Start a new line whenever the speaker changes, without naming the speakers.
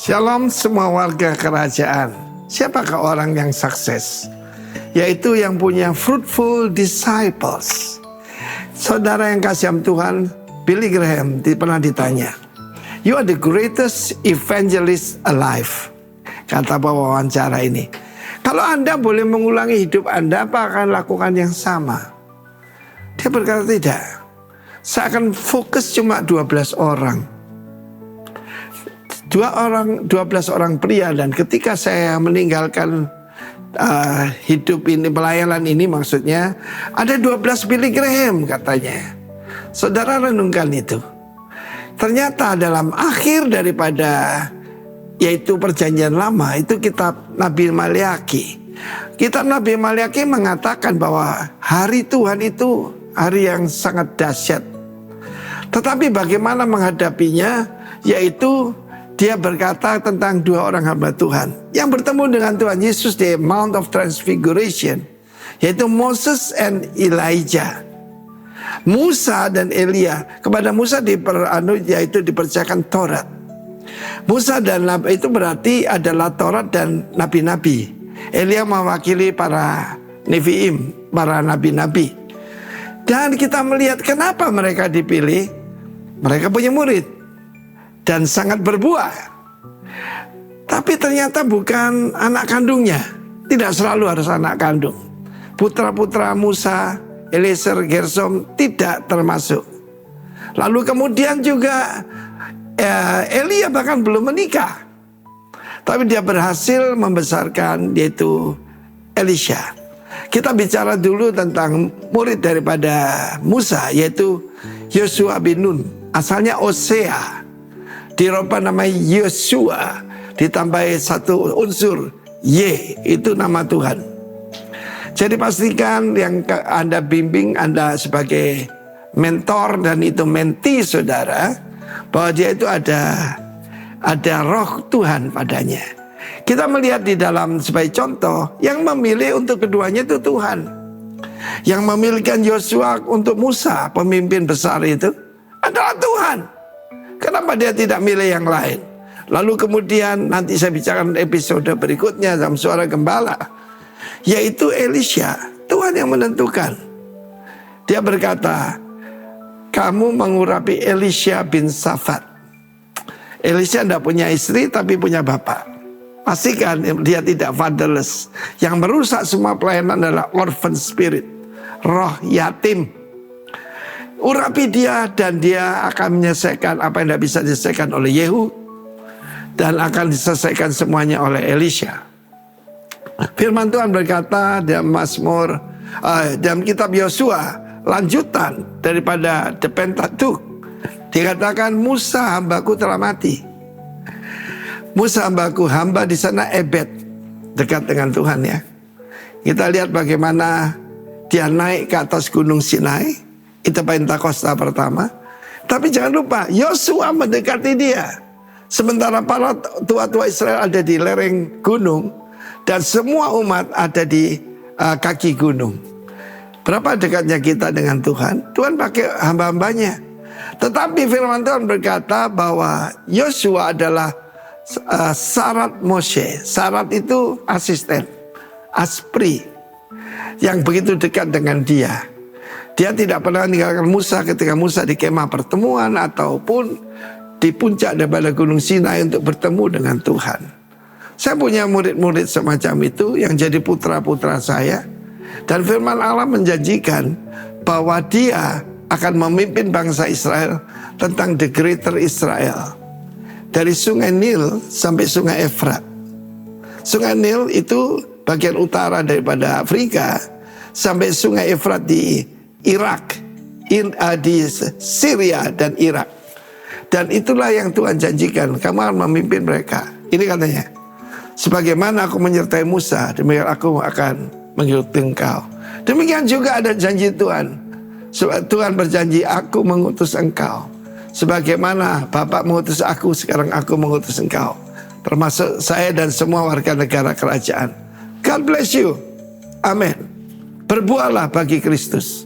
Shalom semua warga kerajaan. Siapakah orang yang sukses? Yaitu yang punya fruitful disciples. Saudara yang kasihan Tuhan, Billy Graham pernah ditanya, "You are the greatest evangelist alive." Kata wawancara ini, "Kalau Anda boleh mengulangi hidup Anda, apa akan lakukan yang sama?" Dia berkata, "Tidak, saya akan fokus cuma 12 orang. 12 orang pria, dan ketika saya meninggalkan hidup ini, pelayanan ini maksudnya, ada 12 Billy Graham," katanya. Saudara renungkan itu. Ternyata dalam akhir daripada yaitu perjanjian lama, itu kitab Nabi Maliaki. Kitab Nabi Maliaki mengatakan bahwa hari Tuhan itu hari yang sangat dahsyat. Tetapi bagaimana menghadapinya, yaitu dia berkata tentang dua orang hamba Tuhan yang bertemu dengan Tuhan Yesus di Mount of Transfiguration, yaitu Moses and Elijah. Musa dan Elia. Kepada Musa yaitu dipercayakan Taurat. Musa dan Nabi itu berarti adalah Taurat dan nabi-nabi. Elia mewakili para Neviim, para nabi-nabi. Dan kita melihat kenapa mereka dipilih. Mereka punya murid dan sangat berbuah. Tapi ternyata bukan anak kandungnya. Tidak selalu harus anak kandung. Putra-putra Musa, Eliezer, Gersom tidak termasuk. Lalu kemudian juga Elia bahkan belum menikah. Tapi dia berhasil membesarkan yaitu Elisha. Kita bicara dulu tentang murid daripada Musa, yaitu Yosua bin Nun. Asalnya Osea. Dirubah nama Yosua, ditambahi satu unsur Y, itu nama Tuhan. Jadi pastikan yang Anda bimbing, Anda sebagai mentor dan itu mentee saudara, bahwa dia itu ada roh Tuhan padanya. Kita melihat di dalam sebagai contoh, yang memilih untuk keduanya itu Tuhan. Yang memilihkan Yosua untuk Musa, pemimpin besar itu, adalah Tuhan. Kenapa dia tidak milih yang lain? Lalu kemudian nanti saya bicarakan episode berikutnya dalam Suara Gembala, yaitu Elisha. Tuhan yang menentukan. Dia berkata, "Kamu mengurapi Elisha bin Safat." Elisha tidak punya istri tapi punya bapak. Pastikan dia tidak fatherless. Yang merusak semua pelayanan adalah orphan spirit, roh yatim. Urapi dia dan dia akan menyelesaikan apa yang tidak bisa diselesaikan oleh Yehu, dan akan diselesaikan semuanya oleh Elisha. Firman Tuhan berkata dalam Mazmur, dalam kitab Yosua, lanjutan daripada The Pentateuch, dikatakan Musa hambaku telah mati. Musa hambaku, hamba di sana Ebed, dekat dengan Tuhan ya. Kita lihat bagaimana dia naik ke atas gunung Sinai. Itu Pentakosta pertama. Tapi jangan lupa, Yosua mendekati dia. Sementara para tua-tua Israel ada di lereng gunung, dan semua umat ada di kaki gunung. Berapa dekatnya kita dengan Tuhan? Tuhan pakai hamba-hambanya. Tetapi firman Tuhan berkata bahwa Yosua adalah syarat Moshe. Syarat itu asisten, aspri, yang begitu dekat dengan dia. Dia tidak pernah meninggalkan Musa ketika Musa di kemah pertemuan ataupun di puncak daripada gunung Sinai untuk bertemu dengan Tuhan. Saya punya murid-murid semacam itu yang jadi putra-putra saya. Dan firman Allah menjanjikan bahwa dia akan memimpin bangsa Israel tentang the greater Israel. Dari sungai Nil sampai sungai Efrat. Sungai Nil itu bagian utara daripada Afrika, sampai sungai Efrat di Irak, di Syria dan Irak. Dan itulah yang Tuhan janjikan, kamu akan memimpin mereka. Ini katanya, sebagaimana aku menyertai Musa, demikian aku akan mengikuti engkau. Demikian juga ada janji Tuhan. Tuhan berjanji, aku mengutus engkau. Sebagaimana Bapak mengutus aku, sekarang aku mengutus engkau. Termasuk saya dan semua warga negara kerajaan. God bless you. Amin. Berbuahlah bagi Kristus.